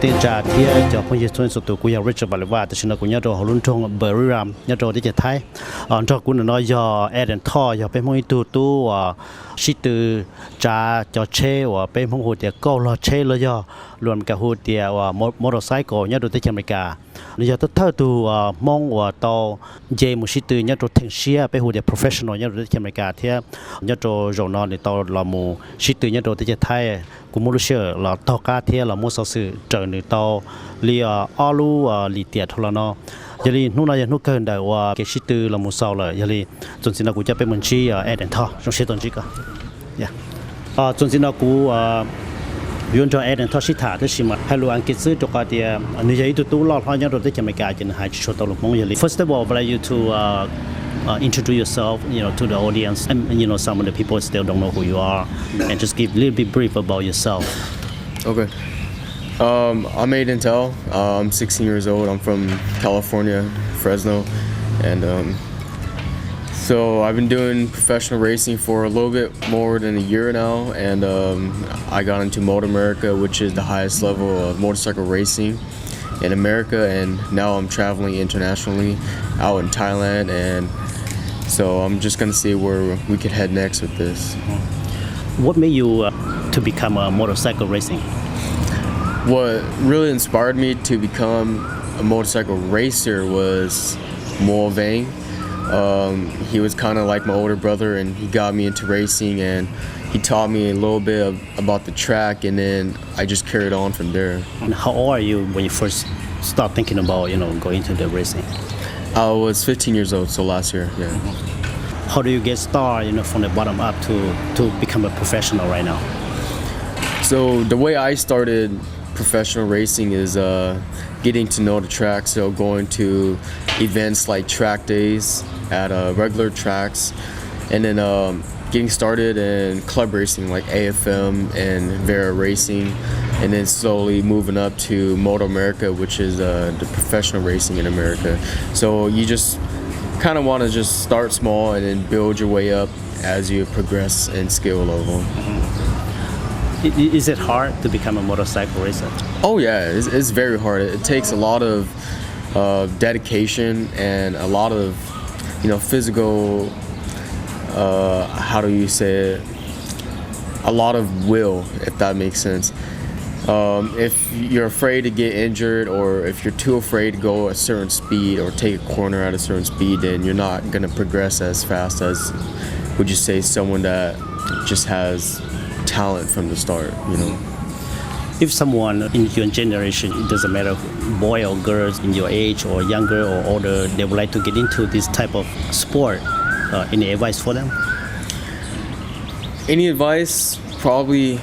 tiếng trà thì cho phong nhiệt xuân số tuổi của nhà Richard bảo làแต่ฉันก็ยังรอลุ้นทงเบอร์รัมยังรอที่จะไทยจอคุณน้อยยอAden Thaoยอเป็นพวกตู้ชิตือจ่าจอเช่ว่าเป็นพวกหัวเดียวก็รอเช่เลยยอรวมกับหัวเดียวว่ามอเตอร์ไซค์ก็ยังรอที่อเมริกานี่ยอตัวตัวมองว่าต่อเจมุชิตือยังรอถึงเชียเป็นหัวเดียว professional ยังรอที่อเมริกาที่ยังรอโจนอนในต่อเรามูชิตือยังรอที่จะไทยกูไม่รู้เชื่อเราต่อกาเทียเราไม่สื่อเจอในต่อเรียอ้อรู้ลีเตียทุลนอยาลีนู่นน่ะยังนู่นเกินได้ว่าเกชิตือเราไม่เศร้าเลยยาลีจนสินะกูจะเป็นเหมือนชีAden Thaoจงเชื่อตอนนี้ก็จนสินะกูย้อนจากAden Thaoชิตาที่ชิมาให้รู้อังกฤษซื้อตัวกันเดียนี่จะอยู่ตัวรอดเพราะยังรถที่จะไม่กล้าจะหายชุดตลกมองยาลี First of all, I'd like you to introduce yourself, to the audience, and some of the people still don't know who you are, and just give a little bit brief about yourself. Okay. I'm Aden Thao. I'm 16 years old. I'm from California, Fresno, and so I've been doing professional racing for a little bit more than a year now, and I got into Motor America, which is the highest level of motorcycle racing in America, and now I'm traveling internationally out in Thailand, and so I'm just gonna see where we could head next with this. What made you to become a motorcycle racing? What really inspired me to become a motorcycle racer was VANG. He was kind of like my older brother, and he got me into racing, and he taught me a little bit about the track, and then I just carried on from there. And how old are you when you first start thinking about going into the racing? I was 15 years old, so last year, yeah. How do you get started, from the bottom up to become a professional right now? So the way I started professional racing is getting to know the track, so going to events like track days at regular tracks, and then getting started in club racing like AFM and VAAJ racing, and then slowly moving up to Motor America, which is the professional racing in America. So you just kind of want to just start small and then build your way up as you progress in skill level. Is it hard to become a motorcycle racer? Oh yeah, it's very hard. It takes a lot of dedication and a lot of physical, how do you say it, a lot of will, if that makes sense. If you're afraid to get injured, or if you're too afraid to go a certain speed or take a corner at a certain speed, then you're not going to progress as fast as, would you say, someone that just has talent from the start. If someone in your generation, it doesn't matter boy or girls in your age or younger or older, they would like to get into this type of sport, any advice for them? Any advice? Probably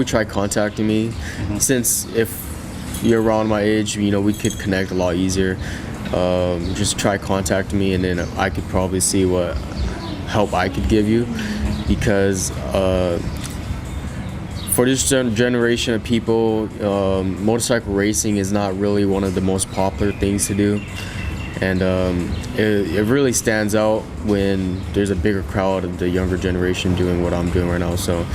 try contacting me. Since if you're around my age, we could connect a lot easier. Just try contacting me, and then I could probably see what help I could give you, because for this generation of people, motorcycle racing is not really one of the most popular things to do, and it really stands out when there's a bigger crowd of the younger generation doing what I'm doing right now. So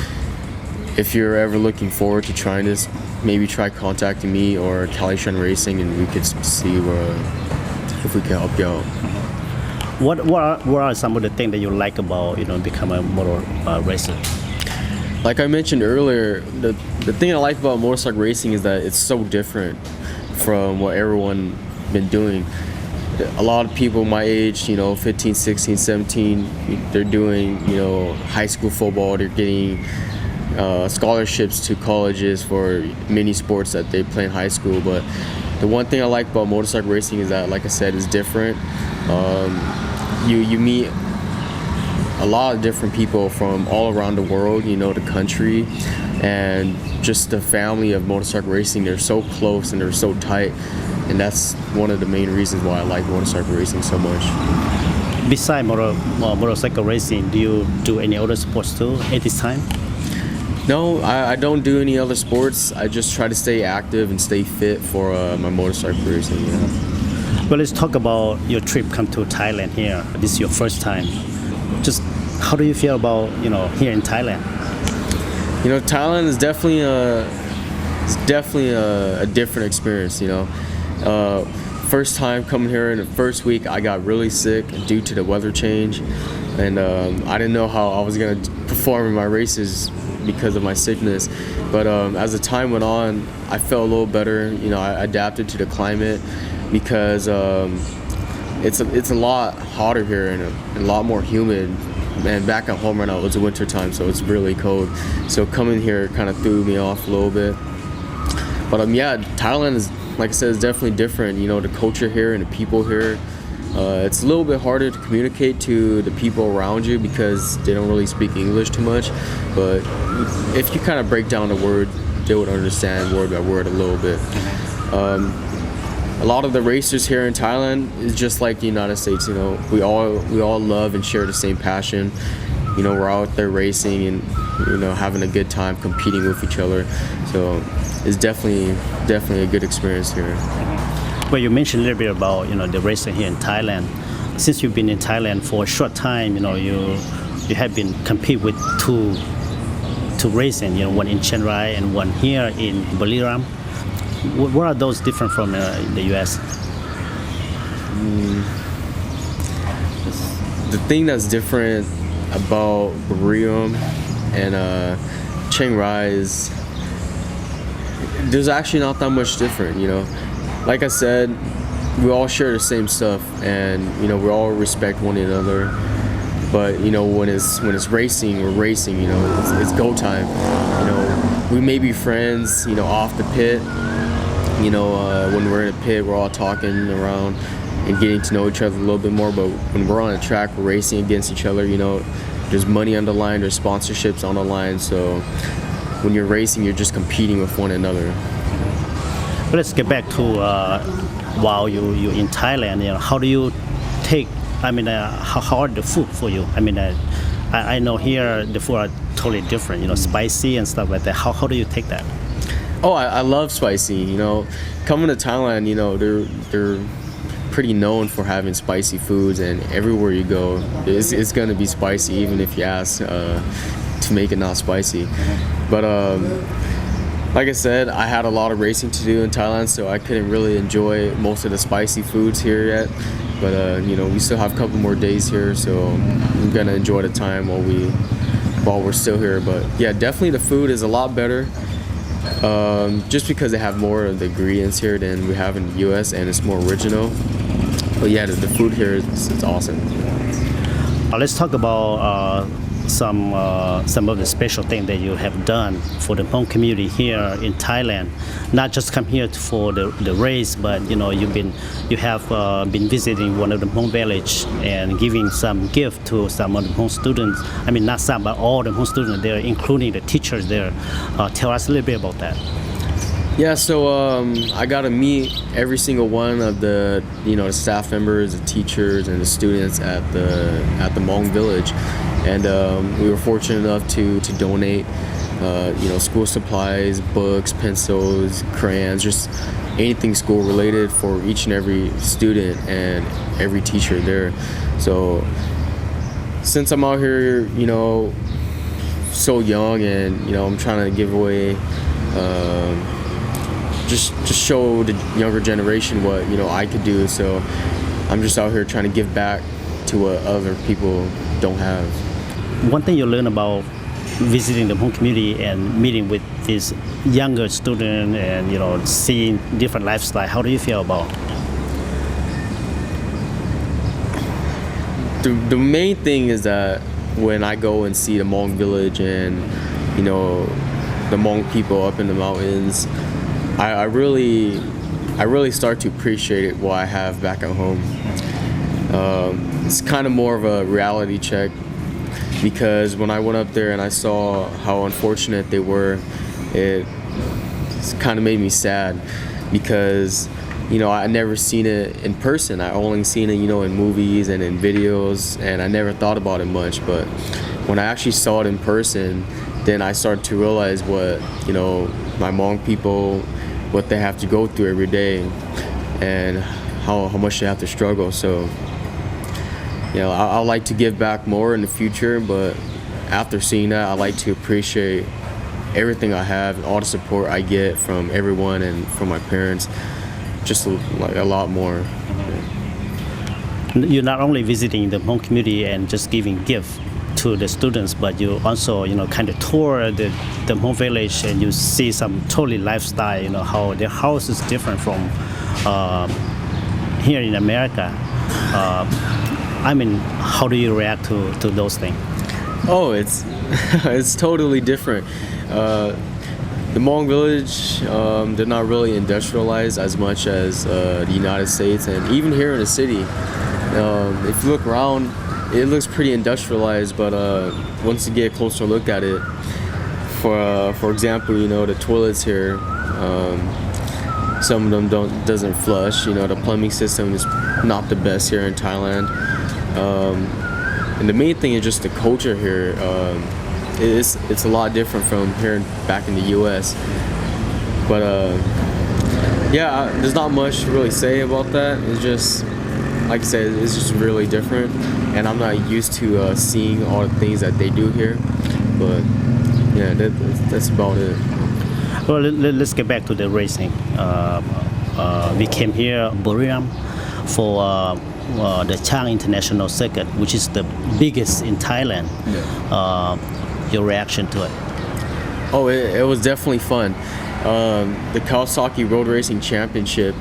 if you're ever looking forward to trying this, maybe try contacting me or XIONG Racing, and we could see if we can help you out. What are some of the things that you like about becoming a motor racer? Like I mentioned earlier, the thing I like about motorcycle racing is that it's so different from what everyone been doing. A lot of people my age, 15, 16, 17, they're doing, high school football. They're getting scholarships to colleges for many sports that they play in high school. But the one thing I like about motorcycle racing is that, like I said, it's different. You meet a lot of different people from all around the world, the country, and just the family of motorcycle racing. They're so close and they're so tight, and that's one of the main reasons why I like motorcycle racing so much. Besides motorcycle racing, do you do any other sports too at this time? No, I don't do any other sports. I just try to stay active and stay fit for my motorcycle racing. Well, let's talk about your trip come to Thailand here. This is your first time. Just how do you feel about here in Thailand? Thailand is definitely it's definitely a different experience, you know. First time coming here in the first week, I got really sick due to the weather change, and I didn't know how I was gonna perform in my races because of my sickness. But as the time went on, I felt a little better. You know, I adapted to the climate because it's a lot hotter here and a lot more humid. And back at home right now, it's winter time, so it's really cold. So coming here kind of threw me off a little bit. But yeah, Thailand is, like I said, it's definitely different. You know, the culture here and the people here. It's a little bit harder to communicate to the people around you because they don't really speak English too much. But if you kind of break down the word, they would understand word by word a little bit. A lot of the racers here in Thailand is just like the United States. You know, we all love and share the same passion. You know, we're out there racing and, you know, having a good time competing with each other. So it's definitely a good experience here. Well, you mentioned a little bit about, you know, the racing here in Thailand. Since you've been in Thailand for a short time, you know, you have been compete with two racing, you know, one in Chiang Rai and one here in Buriram. What are those different from the U.S.? The thing that's different about Buriram and Chiang Rai is there's actually not that much different, you know. Like I said, we all share the same stuff, and you know, we all respect one another. But you know, when it's racing, we're racing. You know, it's go time. You know, we may be friends, you know, off the pit. You know, when we're in a pit, we're all talking around and getting to know each other a little bit more. But when we're on a track, we're racing against each other. You know, there's money on the line, there's sponsorships on the line. So when you're racing, you're just competing with one another. But let's get back to while you're in Thailand. You know, how do you take? I mean, how are the food for you? I mean, I know here the food are totally different. You know, spicy and stuff like that. How do you take that? Oh, I love spicy. You know, coming to Thailand, you know, they're pretty known for having spicy foods, and everywhere you go, it's gonna be spicy, even if you ask to make it not spicy. But like I said, I had a lot of racing to do in Thailand, so I couldn't really enjoy most of the spicy foods here yet. But you know, we still have a couple more days here, so I'm gonna enjoy the time while we're still here. But yeah, definitely the food is a lot better. Just because they have more of the ingredients here than we have in the U.S. and it's more original. But yeah, the food here is awesome. Let's talk about some of the special things that you have done for the Hmong community here in Thailand. Not just come here for the race, but you know, you have been visiting one of the Hmong village and giving some gift to some of the Hmong students. I mean, not some, but all the Hmong students there, including the teachers there. Tell us a little bit about that. Yeah, so I got to meet every single one of the, you know, the staff members, the teachers, and the students at the Hmong village, and we were fortunate enough to donate, you know, school supplies, books, pencils, crayons, just anything school related for each and every student and every teacher there. So since I'm out here, you know, so young, and you know, I'm trying to give away. Just show the younger generation what, you know, I could do. So I'm just out here trying to give back to what other people don't have. One thing you learn about visiting the Hmong community and meeting with these younger students and, you know, seeing different lifestyle, how do you feel about? The main thing is that when I go and see the Hmong village and, you know, the Hmong people up in the mountains, I really start to appreciate what I have back at home. It's kind of more of a reality check, because when I went up there and I saw how unfortunate they were, it kind of made me sad, because, you know, I never seen it in person. I only seen it, you know, in movies and in videos, and I never thought about it much. But when I actually saw it in person, then I started to realize what, you know, my Hmong people, what they have to go through every day, and how much they have to struggle. So, you know, I like to give back more in the future, but after seeing that, I like to appreciate everything I have and all the support I get from everyone and from my parents, just like a lot more. You're not only visiting the Hmong community and just giving gifts to the students, but you also, kind of tour the Hmong village and you see some totally lifestyle, how their house is different from here in America. How do you react to those things? Oh, it's it's totally different. The Hmong village, they're not really industrialized as much as the United States, and even here in the city, if you look around, it looks pretty industrialized. But once you get a closer look at it, for example, the toilets here, some of them doesn't flush. The plumbing system is not the best here in Thailand. And the main thing is just the culture here. It's a lot different from here back in the U.S. But yeah, there's not much to really say about that. It's just, like I said, it's just really different, and I'm not used to seeing all the things that they do here. But yeah, that's about it. Well, let's get back to the racing. We came here, Buriram, for the Chang International Circuit, which is the biggest in Thailand. Yeah. Your reaction to it? Oh, it was definitely fun. The Kawasaki Road Racing Championship,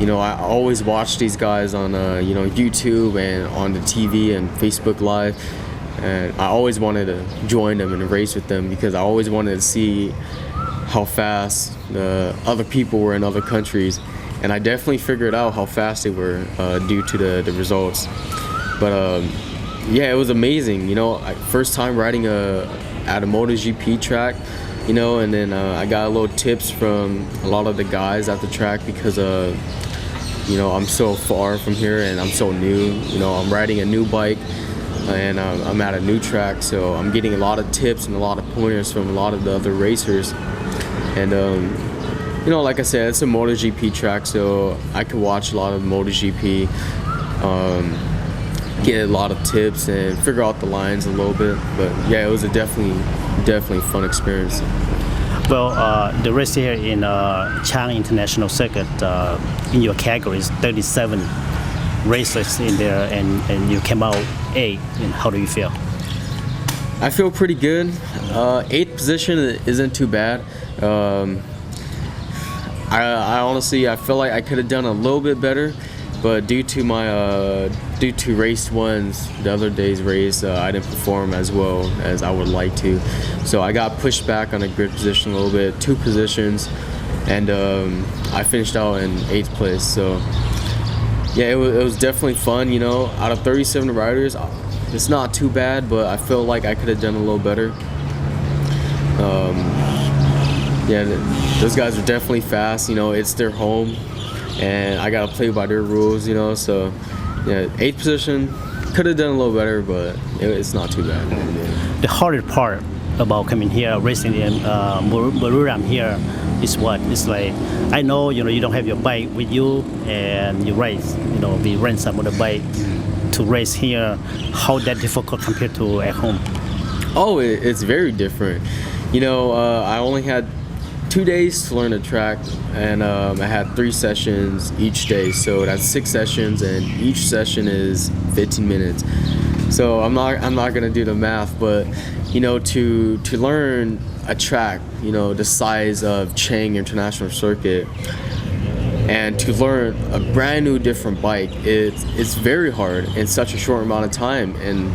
I always watch these guys on YouTube and on the TV and Facebook Live, and I always wanted to join them and race with them because I always wanted to see how fast the other people were in other countries, and I definitely figured out how fast they were due to the results. But yeah, it was amazing. First time riding at a MotoGP track, and then I got a little tips from a lot of the guys at the track because I'm so far from here and I'm so new. I'm riding a new bike and I'm at a new track, so I'm getting a lot of tips and a lot of pointers from a lot of the other racers. And like I said, it's a MotoGP track, so I could watch a lot of MotoGP, get a lot of tips and figure out the lines a little bit. But yeah, it was a definitely fun experience. Well, the race here in Chang International Circuit, in your category is 37 races in there, and you came out 8. And how do you feel? I feel pretty good. 8th position isn't too bad. I honestly, I feel like I could have done a little bit better, but due to race ones, the other day's race, I didn't perform as well as I would like to. So I got pushed back on a grid position a little bit, 2 positions, and I finished out in 8th place. So yeah, it was definitely fun. Out of 37 riders, it's not too bad, but I feel like I could have done a little better. Yeah, those guys are definitely fast. It's their home, and I gotta play by their rules. So yeah, 8th position, could have done a little better, but it's not too bad. The hardest part about coming here, racing in Buriram here, is what? It's like, I know, you don't have your bike with you and you race. We rent some of the bike to race here. How that difficult compared to at home? Oh, it's very different. I only had 2 days to learn the track, and I had 3 sessions each day, so that's 6 sessions, and each session is 15 minutes. So I'm not gonna do the math, but to learn a track, the size of Chang International Circuit, and to learn a brand new different bike, it's very hard in such a short amount of time, and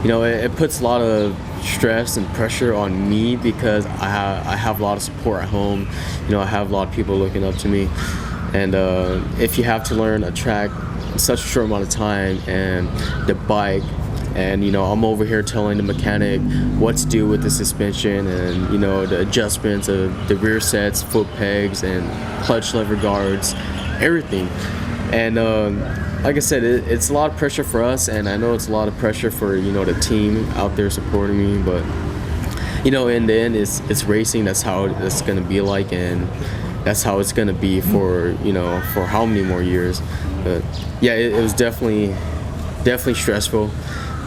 it puts a lot of stress and pressure on me because I have a lot of support at home. I have a lot of people looking up to me, and if you have to learn a track in such a short amount of time and the bike, and I'm over here telling the mechanic what to do with the suspension and the adjustments of the rear sets, foot pegs, and clutch lever guards, everything. And like I said, it's a lot of pressure for us, and I know it's a lot of pressure for the team out there supporting me. But in the end, it's racing. That's how it's gonna be like, and that's how it's gonna be for for how many more years. But yeah, it was definitely stressful,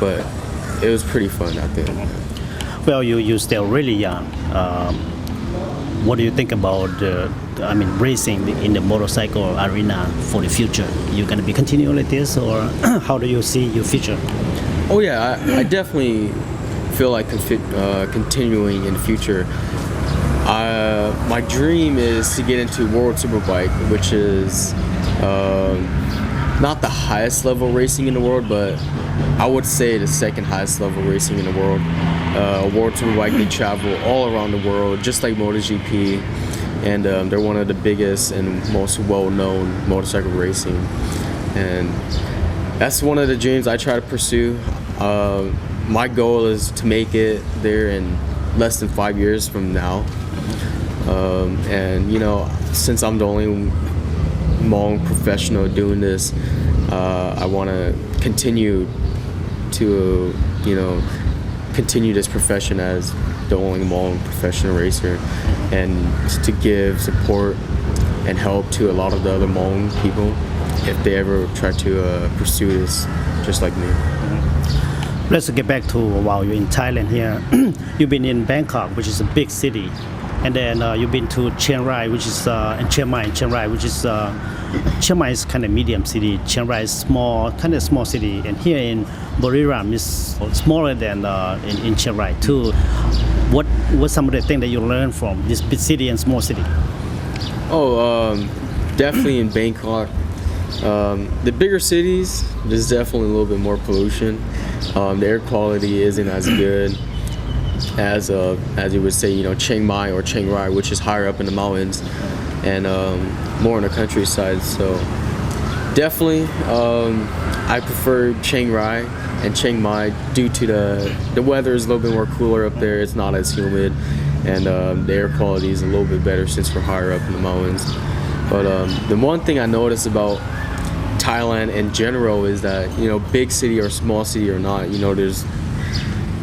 but it was pretty fun out there. Well, you're still really young. what do you think about racing in the motorcycle arena for the future? You gonna be continuing like this, or how do you see your future? Oh yeah, I definitely feel like continuing in the future. My dream is to get into World Superbike, which is not the highest level racing in the world, but I would say the second highest level racing in the world. World Superbike, they travel all around the world, just like MotoGP, and they're one of the biggest and most well-known motorcycle racing. And that's one of the dreams I try to pursue. My goal is to make it there in less than 5 years from now. And you know, since I'm the only Hmong professional doing this, I want to continue to, continue this profession as the only Hmong professional racer, and to give support and help to a lot of the other Hmong people if they ever try to pursue this just like me. Let's get back to while you're in Thailand here. You've been in Bangkok, which is a big city, and then you've been to Chiang Rai, which is and Chiang Rai, which is Chiang Mai is kind of medium city. Chiang Rai is small city, and here in Buriram is smaller than in Chiang Rai too. What's some of the things that you learn from this big city and small city? Definitely in Bangkok. The bigger cities, there's definitely a little bit more pollution. The air quality isn't as good as you would say, Chiang Mai or Chiang Rai, which is higher up in the mountains and more in the countryside. So definitely, I prefer Chiang Rai and Chiang Mai due to the weather is a little bit more cooler up there. It's not as humid, and the air quality is a little bit better since we're higher up in the mountains. But the one thing I noticed about Thailand in general is that, big city or small city or not, there's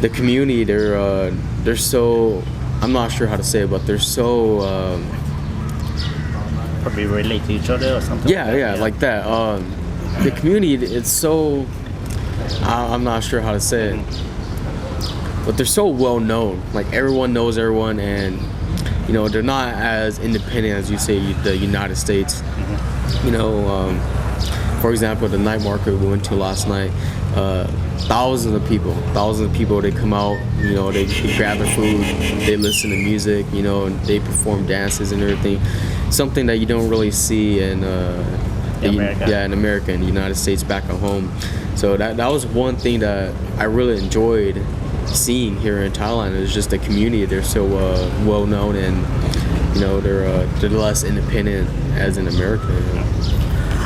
the community. They're so, I'm not sure how to say it, but they're so probably relate to each other or something. Yeah, like that. The community, it's so, I'm not sure how to say it, but they're so well known. Like everyone knows everyone, and they're not as independent as you say the United States. For example, the night market we went to last night, thousands of people, they come out, they grab their food, they listen to music, and they perform dances and everything. Something that you don't really see in America and the United States back at home. So that was one thing that I really enjoyed seeing here in Thailand. Is just the community. They're so well known, and they're less independent as in America.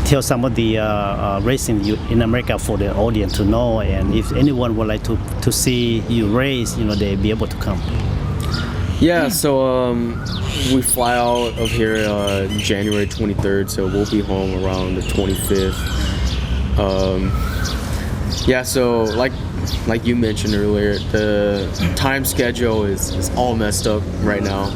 Tell some of the racing in America for the audience to know, and if anyone would like to see you race, they'll be able to come. Yeah, so we fly out of here January 23rd, so we'll be home around the 25th. So like you mentioned earlier, the time schedule is all messed up right now.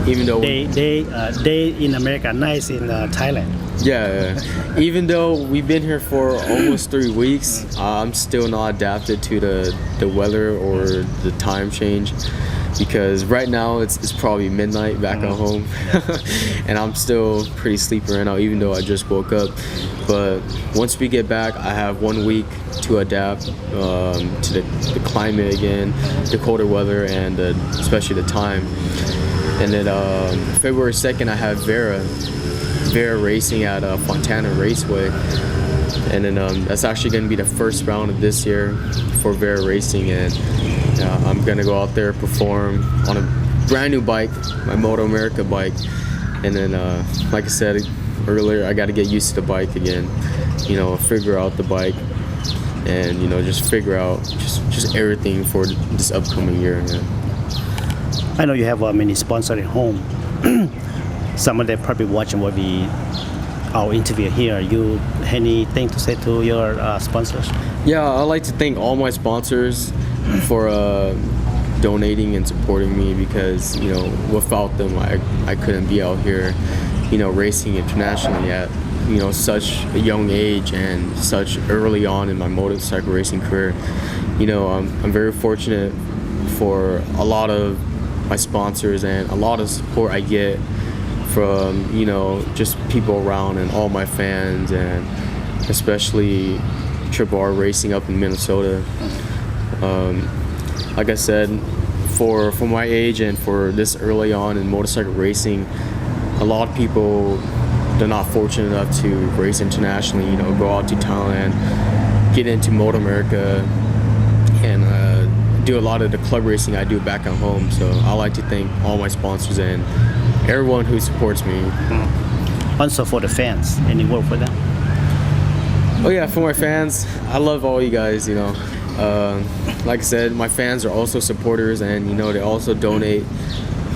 Even though day in America, nights in Thailand. Yeah. Even though we've been here for almost 3 weeks, I'm still not adapted to the weather or the time change, because right now it's probably midnight back at home, and I'm still pretty sleepy right now, even though I just woke up. But once we get back, I have 1 week to adapt to the climate again, the colder weather, and especially the time. And then February 2nd, I have VARA racing at Fontana Raceway, and then that's actually going to be the first round of this year for VARA racing, and I'm going to go out there, perform on a brand new bike, my Moto America bike, and then like I said earlier, I got to get used to the bike again, figure out the bike, and just figure out just everything for this upcoming year. I know you have many sponsors at home. Some of them probably watching our interview here. You anything to say to your sponsors? Yeah, I'd like to thank all my sponsors for donating and supporting me, because without them I couldn't be out here racing internationally at such a young age and such early on in my motorcycle racing career. I'm very fortunate for a lot of my sponsors and a lot of support I get from just people around and all my fans, and especially Triple R Racing up in Minnesota. Like I said, for my age and for this early on in motorcycle racing, a lot of people, they're not fortunate enough to race internationally, go out to Thailand, get into Motor America, and do a lot of the club racing I do back at home. So I like to thank all my sponsors and everyone who supports me. Also for the fans, any word for them? Oh yeah, for my fans, I love all you guys, like I said, my fans are also supporters, and they also donate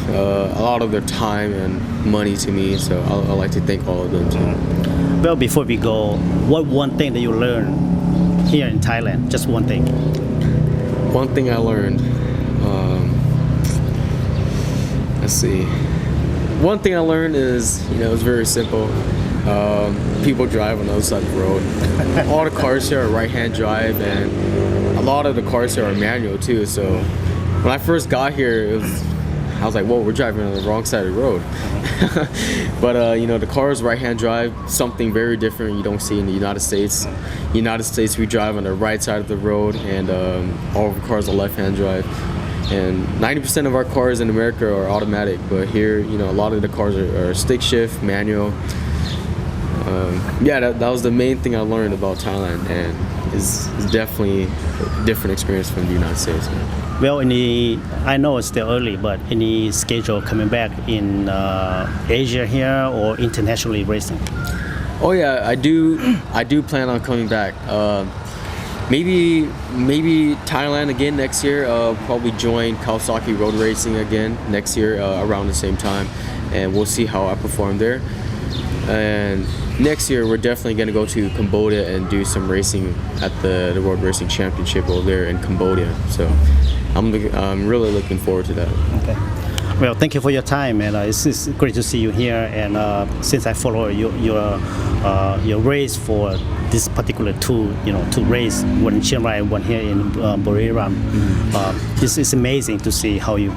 a lot of their time and money to me, so I like to thank all of them too. Well, before we go, what one thing that you learned here in Thailand? Just one thing. One thing I learned, let's see. One thing I learned is, it's very simple. People drive on the other side of the road. All the cars here are right-hand drive, and a lot of the cars here are manual too. So when I first got here, I was like, whoa, we're driving on the wrong side of the road. But the car is right-hand drive, something very different you don't see in the United States. United States, we drive on the right side of the road, and all of the cars are left-hand drive. And 90% of our cars in America are automatic, but here, a lot of the cars are stick shift, manual. That was the main thing I learned about Thailand, and it's definitely a different experience from the United States. Well, I know it's still early, but any schedule coming back in Asia here or internationally racing? Oh yeah, I do plan on coming back. Maybe Thailand again next year. Probably join Kawasaki road racing again next year around the same time, and we'll see how I perform there. And next year we're definitely going to go to Cambodia and do some racing at the World Racing Championship over there in Cambodia. So I'm really looking forward to that. Okay. Well, thank you for your time, and it's great to see you here. And since I follow your race for this particular two race, one in Chiang Rai, one here in Buriram, it's amazing to see how you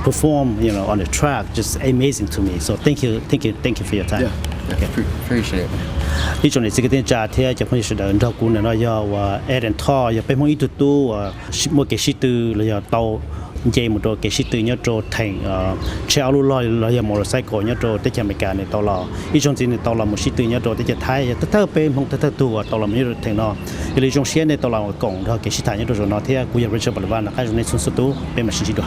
perform on the track. Just amazing to me. So thank you for your time. Yeah, okay. Appreciate it. 一种的这个店家贴就朋友是的，照顾呢要Aden Thao要被某一度莫给是的了要到。Vậy một đồ cái sĩ tử nhớ trò thành treo luôn lo giờ motorcycle nhớ trò tới chợ America này tàu lò ý trong gì này tàu lò một sĩ tử nhớ trò tới chợ Thái tới thơ bên không tới thơ tu tàu lò nhớ thành nó cái trong xe này tàu lò cổng thôi cái sĩ thái nhớ trò nó thế cú giờ Richard Balavan là cái trong này xuống số tu bên mà sĩ đồ